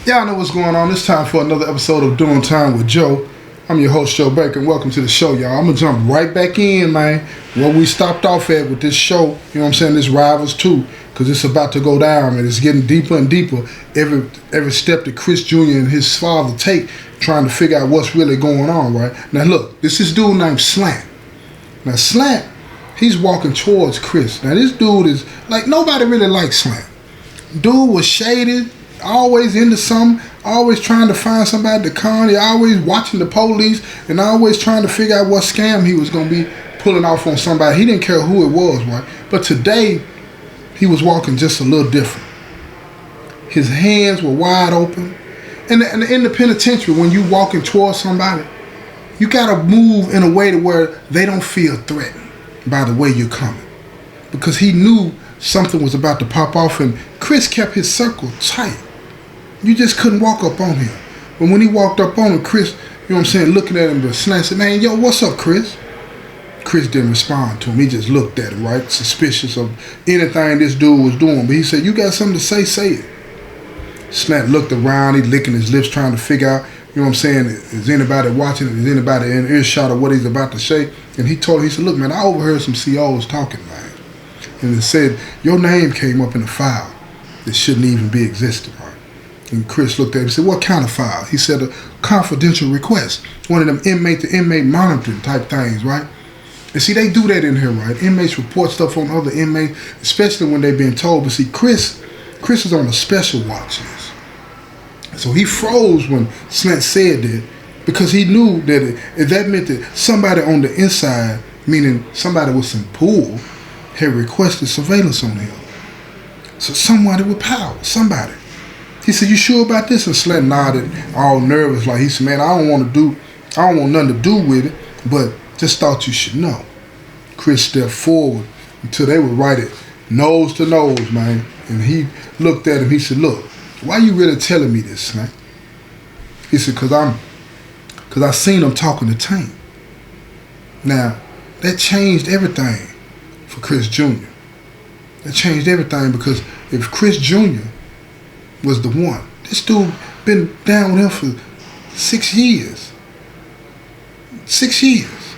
Y'all know what's going on. It's time for another episode of Doing Time with Joe. I'm your host, Joe Baker, and welcome to the show, y'all. I'm going to jump right back in, man, where we stopped off at with this show. You know what I'm saying? This Rivals 2, because it's about to go down, and it's getting deeper and deeper every step that Chris Jr. and his father take, trying to figure out what's really going on, right? Now, look, this is dude named Slant. Now, Slant, he's walking towards Chris. Now, this dude is, like, nobody really likes Slant. Dude was shaded, always into something, always trying to find somebody to con. He always watching the police and always trying to figure out what scam he was going to be pulling off on somebody. He didn't care who it was, right? But today, he was walking just a little different. His hands were wide open. And in the penitentiary, when you walking towards somebody, you got to move in a way to where they don't feel threatened by the way you're coming. Because he knew something was about to pop off, and Chris kept his circle tight. You just couldn't walk up on him. But when he walked up on him, Chris, you know what I'm saying, looking at him, but Slant said, man, yo, what's up, Chris? Chris didn't respond to him. He just looked at him, right? Suspicious of anything this dude was doing. But he said, you got something to say it. Slant looked around. He licking his lips, trying to figure out, you know what I'm saying, is anybody watching? Is anybody in earshot of what he's about to say? And he told him, he said, look, man, I overheard some COs talking, man. And it said, your name came up in a file that shouldn't even be existing, right? And Chris looked at him and said, what kind of file? He said, a confidential request. One of them inmate-to-inmate monitoring type things, right? And see, they do that in here, right? Inmates report stuff on other inmates, especially when they're being told. But see, Chris is on a special watch list. So he froze when Slant said that, because he knew that that meant that somebody on the inside, meaning somebody with some pull, had requested surveillance on him. So somebody with power, somebody. He said, you sure about this? And Slant nodded, all nervous, like he said, man, I don't want nothing to do with it, but just thought you should know. Chris stepped forward until they were right at nose to nose, man. And he looked at him, he said, look, why you really telling me this, Slant? He said, cause I seen him talking to Tank. Now, that changed everything for Chris Jr. That changed everything, because if Chris Jr. was the one, this dude been down with him for 6 years. 6 years.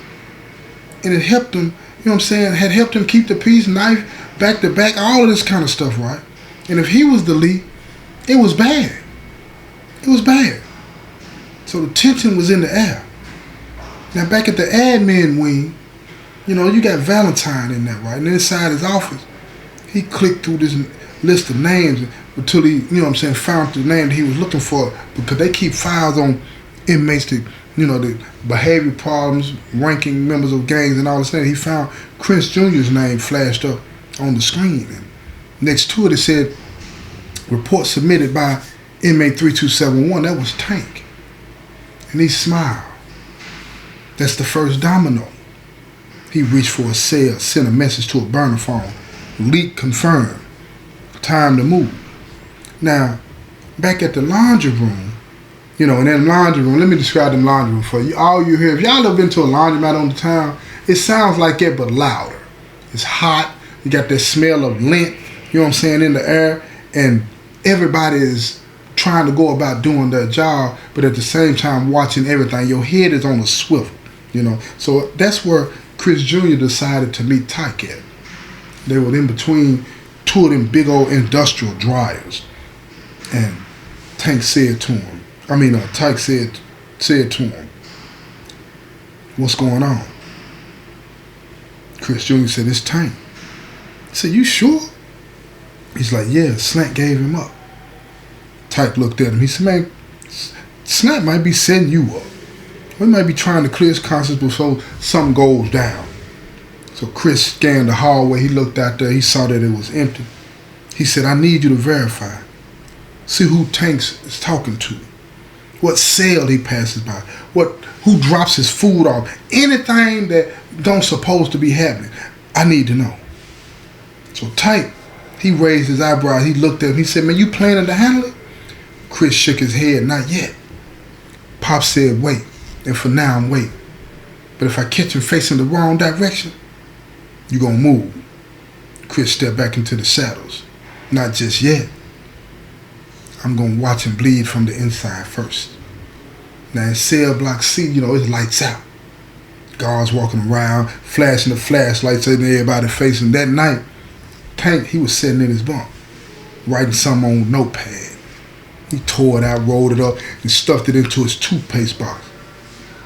And it helped him, you know what I'm saying, had helped him keep the peace, knife, back to back, all of this kind of stuff, right? And if he was the lead, it was bad. It was bad. So the tension was in the air. Now back at the admin wing, you know, you got Valentine in there, right? And inside his office, he clicked through this list of names until he, you know what I'm saying, found the name that he was looking for, because they keep files on inmates that, you know, the behavior problems, ranking members of gangs and all this thing. He found Chris Jr.'s name flashed up on the screen. And next to it, it said, report submitted by inmate 3271. That was Tank. And he smiled. That's the first domino. He reached for a cell, sent a message to a burner phone. Leak confirmed. Time to move. Now, back at the laundry room, you know, in that laundry room, let me describe the laundry room for you. All you hear, if y'all ever been to a laundromat on the town, it sounds like that, but louder. It's hot. You got that smell of lint, you know what I'm saying, in the air. And everybody is trying to go about doing their job, but at the same time watching everything. Your head is on a swivel, you know. So that's where Chris Jr. decided to meet Tyke at. They were in between two of them big old industrial dryers. And Tyke said to him, what's going on? Chris Jr. said, it's Tank. He said, you sure? He's like, yeah, Slant gave him up. Tyke looked at him. He said, man, Slant might be setting you up. We might be trying to clear his conscience before something goes down. So Chris scanned the hallway. He looked out there. He saw that it was empty. He said, I need you to verify. See who Tank is talking to. What cell he passes by. Who drops his food off. Anything that don't supposed to be happening. I need to know. So Tyke, he raised his eyebrow. He looked at him. He said, man, you planning to handle it? Chris shook his head. Not yet. Pop said, wait. And for now, I'm waiting. But if I catch him facing the wrong direction, you gonna move. Chris stepped back into the shadows. Not just yet. I'm going to watch him bleed from the inside first. Now in cell block C, it's lights out. Guards walking around, flashing the flashlights in everybody's face. And that night, Tank, he was sitting in his bunk, writing something on a notepad. He tore it out, rolled it up, and stuffed it into his toothpaste box.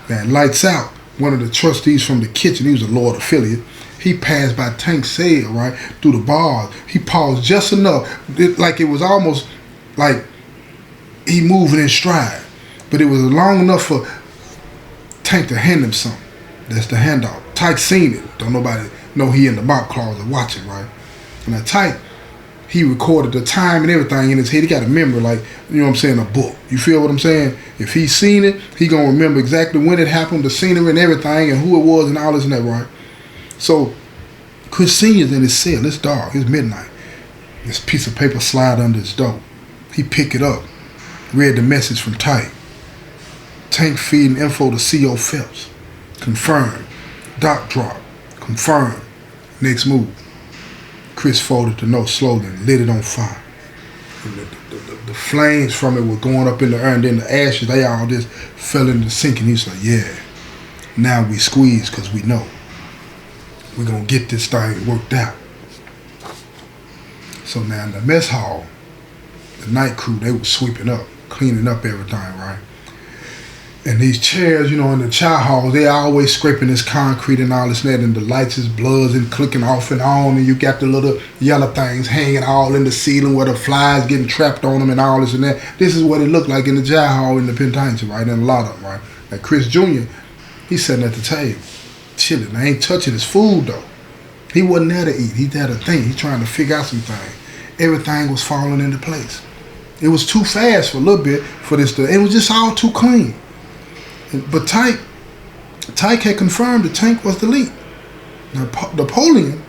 Now, lights out, one of the trustees from the kitchen, he was a Lord affiliate, he passed by Tank's cell, right, through the bars. He paused just enough, like it was almost like he moving in stride. But it was long enough for Tank to hand him something. That's the handout. Tyke seen it. Don't nobody know he in the box closet watching, right? And that Tyke, he recorded the time and everything in his head. He got a memory like, a book. You feel what I'm saying? If he seen it, he gonna remember exactly when it happened, the scenery and everything, and who it was and all this and that, right? So, Chris Sr.'s in his cell. It's dark. It's midnight. This piece of paper slide under his door. He pick it up, read the message from Tyke. Tank feeding info to C.O. Phelps. Confirmed. Doc drop. Confirmed. Next move. Chris folded the note slowly and lit it on fire. And the flames from it were going up in the air, and then the ashes, they all just fell into the sink. And he was like, yeah, now we squeeze because we know we're going to get this thing worked out. So now in the mess hall, the night crew, they were sweeping up, cleaning up everything, right? And these chairs, in the chow halls, they always scraping this concrete and all this and that, and the lights is bloods and clicking off and on, and you got the little yellow things hanging all in the ceiling where the flies getting trapped on them and all this and that. This is what it looked like in the chow hall in the penitentiary, right? And a lot of them, right? Like Chris Jr., he's sitting at the table, chilling. I ain't touching his food, though. He wasn't there to eat. He had a thing. He's trying to figure out some things. Everything was falling into place. It was too fast for a little bit for this to, it was just all too clean. But Tyke had confirmed the Tank was the lead. Now, Napoleon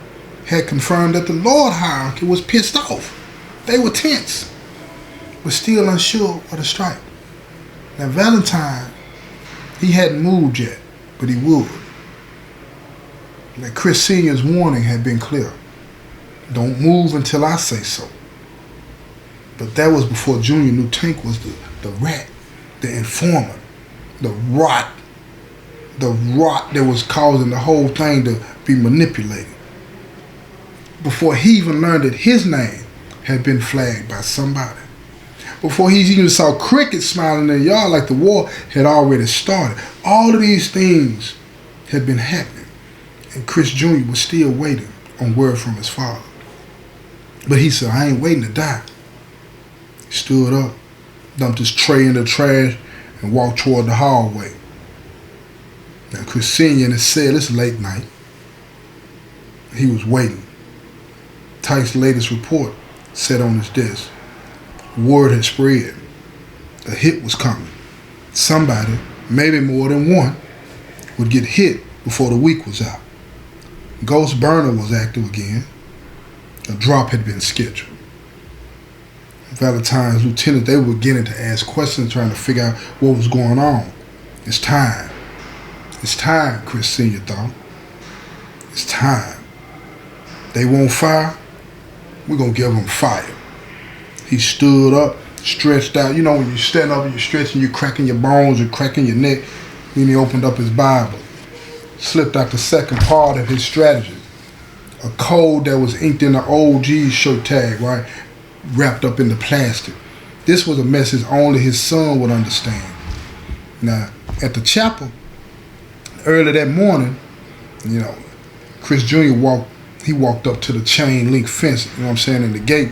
had confirmed that the Lord hierarchy was pissed off. They were tense, but still unsure of the strike. Now, Valentine, he hadn't moved yet, but he would. Now, Chris Sr.'s warning had been clear. Don't move until I say so. But that was before Junior knew Tank was the rat, the informant. The rot that was causing the whole thing to be manipulated. Before he even learned that his name had been flagged by somebody. Before he even saw crickets smiling in the yard like the war had already started. All of these things had been happening. And Chris Jr. was still waiting on word from his father. But he said, I ain't waiting to die. He stood up, dumped his tray in the trash, and walked toward the hallway. Now Chris Sr. in his cell, it's late night. He was waiting. Tyke's latest report sat on his desk. Word had spread. A hit was coming. Somebody, maybe more than one, would get hit before the week was out. Ghost Burner was active again. A drop had been scheduled. Valentine's lieutenant, they were beginning to ask questions, trying to figure out what was going on. It's time. It's time, Chris Sr. thought. It's time. They won't fire, we're going to give them fire. He stood up, stretched out. When you stand up and you're stretching, you're cracking your bones, you're cracking your neck. Then he opened up his Bible, slipped out the second part of his strategy. A code that was inked in the old G's shirt tag, right? Wrapped up in the plastic. This was a message only his son would understand. Now, at the chapel, early that morning, Chris Jr. walked up to the chain link fence, in the gate,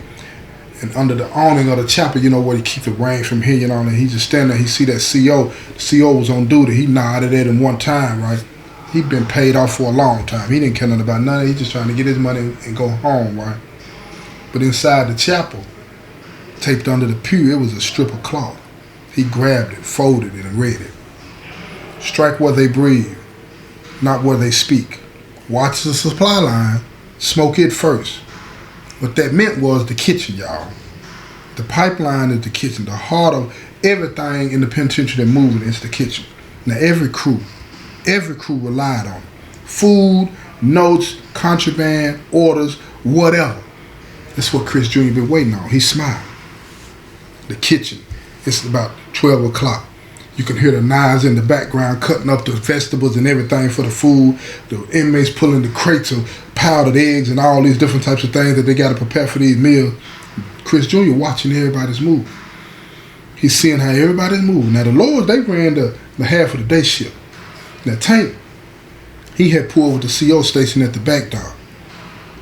and under the awning of the chapel, where he keep the rain from hitting on, and he just standing there, he see that CO. The CO was on duty. He nodded at him one time, right? He'd been paid off for a long time. He didn't care nothing about nothing. He just trying to get his money and go home, right? But inside the chapel, taped under the pew, it was a strip of cloth. He grabbed it, folded it, and read it. Strike where they breathe, not where they speak. Watch the supply line, smoke it first. What that meant was the kitchen, y'all. The pipeline is the kitchen. The heart of everything in the penitentiary that moving is the kitchen. Now every crew relied on it. Food, notes, contraband, orders, whatever. That's what Chris Jr. been waiting on. He smiled. the kitchen. It's about 12 o'clock. You can hear the knives in the background cutting up the vegetables and everything for the food. The inmates pulling the crates of powdered eggs and all these different types of things that they got to prepare for these meals. Chris Jr. watching everybody's move. He's seeing how everybody's moving. Now the Lords, they ran the half of the day shift. Now Tank, he had pulled with the CO station at the back door.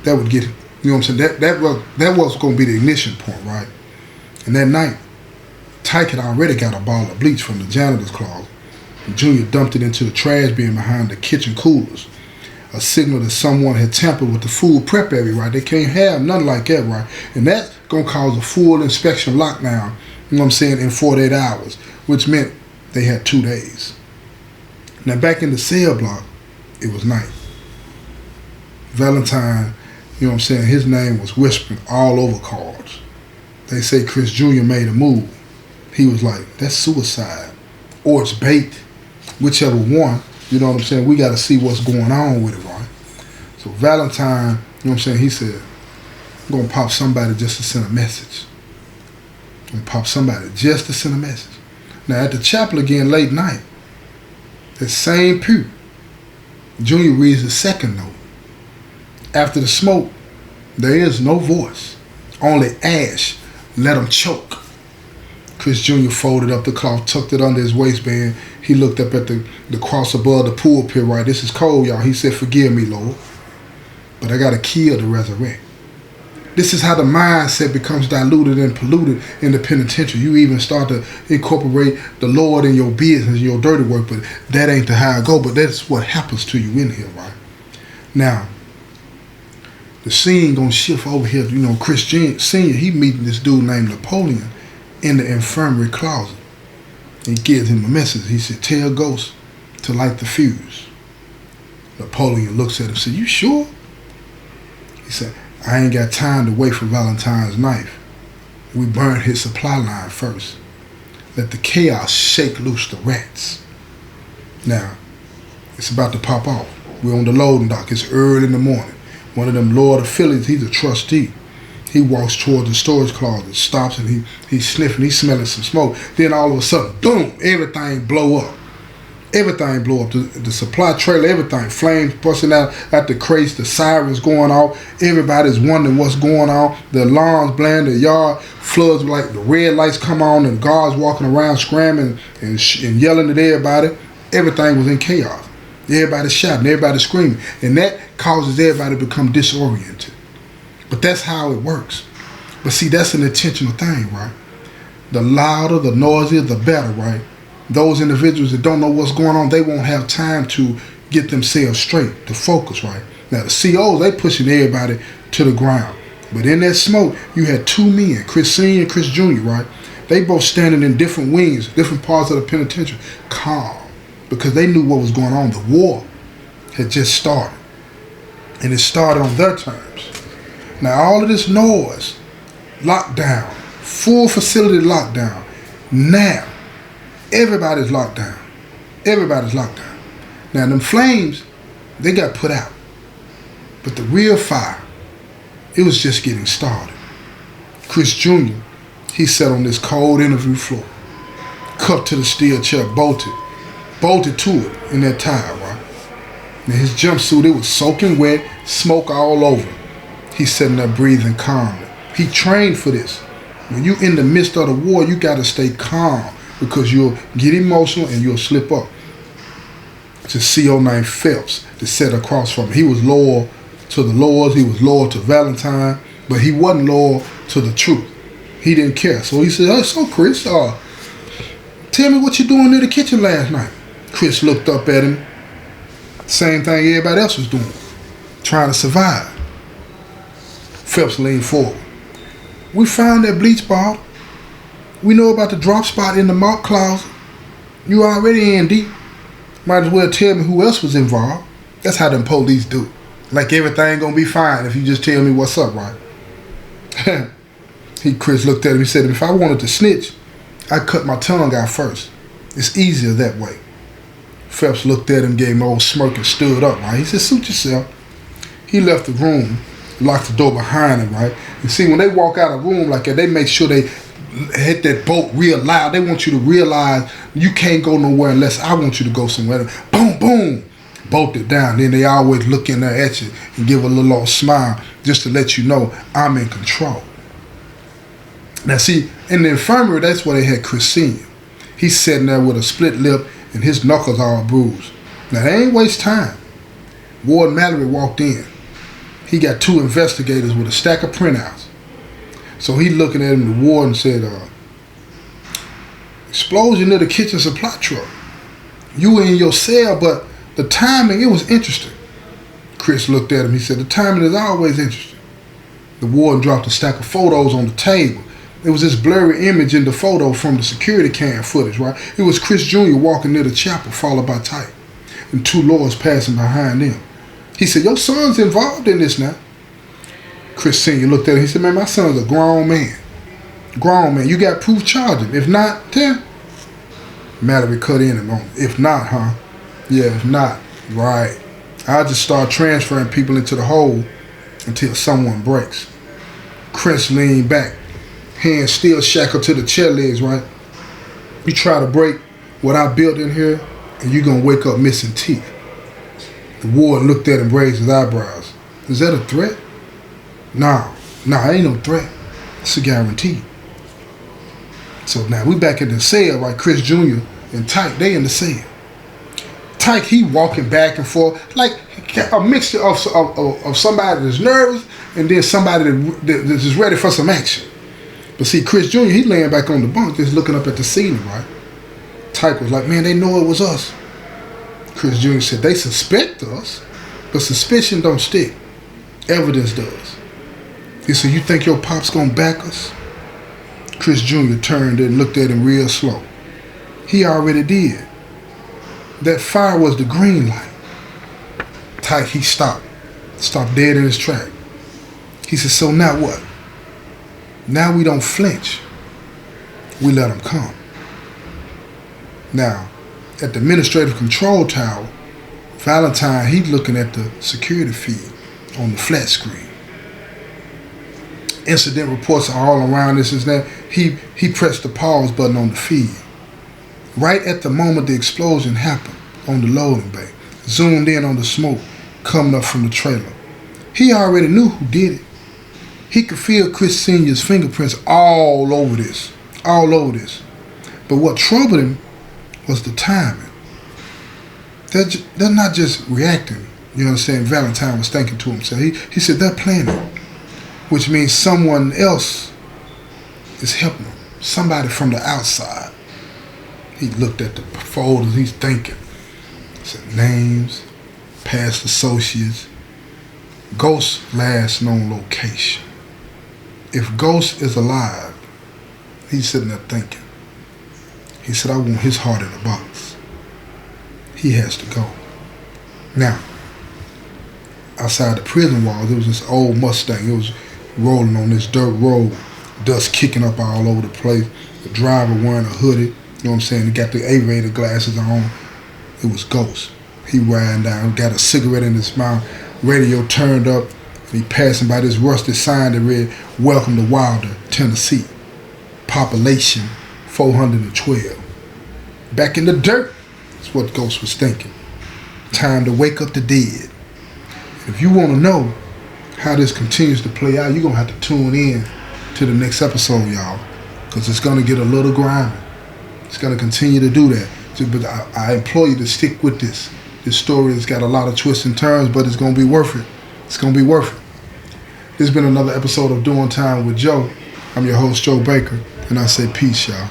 That would get him. You know what I'm saying? That was going to be the ignition point, right? And that night, Tyke had already got a bottle of bleach from the janitor's closet. And Junior dumped it into the trash bin behind the kitchen coolers. A signal that someone had tampered with the food prep area, right? They can't have nothing like that, right? And that's going to cause a full inspection lockdown, you know what I'm saying, in 48 hours, which meant they had 2 days. Now back in the cell block, it was night. Valentine, you know what I'm saying, his name was whispering all over cards. They say Chris Jr. made a move. He was like, that's suicide. Or it's bait. Whichever one, you know what I'm saying, we got to see what's going on with it, right? So Valentine, you know what I'm saying, he said, I'm going to pop somebody just to send a message. I'm going to pop somebody just to send a message. Now at the chapel again, late night, that same pew, Junior reads the second note. After the smoke, there is no voice, only ash. Let him choke. Chris Jr. folded up the cloth, tucked it under his waistband. He looked up at the cross above the pulpit, right? This is cold, y'all. He said, forgive me, Lord, but I got to kill to resurrect. This is how the mindset becomes diluted and polluted in the penitentiary. You even start to incorporate the Lord in your business, your dirty work, but that ain't the how it go. But that's what happens to you in here, right? Now, the scene gonna shift over here. You know, Chris Senior, he meeting this dude named Napoleon in the infirmary closet. He gives him a message. He said, tell Ghost to light the fuse. Napoleon looks at him and said, you sure? He said, I ain't got time to wait for Valentine's knife. We burned his supply line first. Let the chaos shake loose the rats. Now, it's about to pop off. We're on the loading dock. It's early in the morning. One of them Lord affiliates, he's a trustee. He walks towards the storage closet, stops, and he's sniffing, he's smelling some smoke. Then all of a sudden, boom, everything blow up. Everything blow up. The supply trailer, everything. Flames busting out at the crates, the sirens going off. Everybody's wondering what's going on. The alarms blaring, the yard floods, like the red lights come on, and guards walking around screaming and yelling at everybody. Everything was in chaos. Everybody's shouting, everybody's screaming. And that causes everybody to become disoriented. But that's how it works. But see, that's an intentional thing, right? The louder, the noisier, the better, right? Those individuals that don't know what's going on, they won't have time to get themselves straight, to focus, right? Now, the COs, they pushing everybody to the ground. But in that smoke, you had two men, Chris Senior and Chris Jr., right? They both standing in different wings, different parts of the penitentiary, calm, because they knew what was going on. The war had just started, and it started on their terms. Now, all of this noise, lockdown, full facility lockdown. Now, everybody's locked down. Everybody's locked down. Now, them flames, they got put out. But the real fire, it was just getting started. Chris Jr., he sat on this cold interview floor, cuffed to the steel chair, bolted to it in that tire, right? Now, his jumpsuit, it was soaking wet, smoke all over. He's sitting there breathing calmly. He trained for this. When you in the midst of the war, you got to stay calm, because you'll get emotional and you'll slip up. It's a CO named Phelps that sat across from him. He was loyal to the Lords, he was loyal to Valentine, but he wasn't loyal to the truth. He didn't care. So he said, so Chris, tell me what you doing in the kitchen last night. Chris looked up at him. Same thing everybody else was doing, trying to survive. Phelps leaned forward. We found that bleach bottle. We know about the drop spot in the mop closet. You already in deep. Might as well tell me who else was involved. That's how them police do. Like everything gonna be fine if you just tell me what's up, right? Chris looked at him. He said, if I wanted to snitch, I'd cut my tongue out first. It's easier that way. Phelps looked at him, gave him an old smirk, and stood up, right? He said, suit yourself. He left the room, locked the door behind him, right? And see, when they walk out of a room like that, they make sure they hit that boat real loud. They want you to realize you can't go nowhere unless I want you to go somewhere. Boom, boom. Bolt it down. Then they always look in there at you and give a little old smile just to let you know I'm in control. Now see, in the infirmary, that's where they had Chris Sr. He's sitting there with a split lip and his knuckles all bruised. Now they ain't waste time. Warden Mallory walked in. He got 2 investigators with a stack of printouts. So he looking at him, the warden said, explosion near the kitchen supply truck. You were in your cell, but the timing, it was interesting. Chris looked at him. He said, the timing is always interesting. The warden dropped a stack of photos on the table. It was this blurry image in the photo from the security cam footage, right? It was Chris Jr. walking near the chapel, followed by Tyke, and 2 lawyers passing behind him. He said, your son's involved in this now. Chris Sr. looked at him. He said, man, my son's a grown man. Grown man. You got proof, charge him. If not, then Mallory cut in him on. If not, huh? Yeah, if not, right. I'll just start transferring people into the hole until someone breaks. Chris leaned back, hands still shackled to the chair legs, right? You try to break what I built in here, and you're going to wake up missing teeth. The warden looked at him, raised his eyebrows. Is that a threat? No, ain't no threat. It's a guarantee. So now we back in the cell, right? Chris Jr. and Tyke, they in the cell. Tyke, he walking back and forth like a mixture of somebody that's nervous and then somebody that's just ready for some action. But see, Chris Jr., he laying back on the bunk just looking up at the ceiling, right? Tyke was like, man, they know it was us. Chris Jr. said, they suspect us, but suspicion don't stick. Evidence does. He said, you think your pop's gonna back us? Chris Jr. turned and looked at him real slow. He already did. That fire was the green light. Tyke, he stopped dead in his track. He said, so now what? Now we don't flinch. We let them come. Now, at the administrative control tower, Valentine, he's looking at the security feed on the flat screen. Incident reports are all around this and that. He pressed the pause button on the feed. Right at the moment the explosion happened on the loading bay, zoomed in on the smoke coming up from the trailer. He already knew who did it. He could feel Chris Sr.'s fingerprints all over this. But what troubled him was the timing. They're not just reacting. You understand? Valentine was thinking to himself. He said, they're planning, which means someone else is helping them. Somebody from the outside. He looked at the folders. He's thinking. He said, names, past associates, Ghost last known location. If Ghost is alive, he's sitting there thinking. He said, I want his heart in a box. He has to go. Now, outside the prison walls, there was this old Mustang. It was rolling on this dirt road, dust kicking up all over the place. The driver wearing a hoodie, you know what I'm saying? He got the aviator glasses on. It was Ghost. He riding down, got a cigarette in his mouth, radio turned up, and he passing by this rusty sign that read, Welcome to Wilder, Tennessee. Population 412. Back in the dirt. That's what Ghost was thinking. Time to wake up the dead. If you want to know how this continues to play out, you're going to have to tune in to the next episode, y'all. Because it's going to get a little grimy. It's going to continue to do that. But I implore you to stick with this. This story has got a lot of twists and turns, but it's going to be worth it. It's going to be worth it. This has been another episode of Doing Time with Joe. I'm your host, Joe Baker, and I say peace, y'all.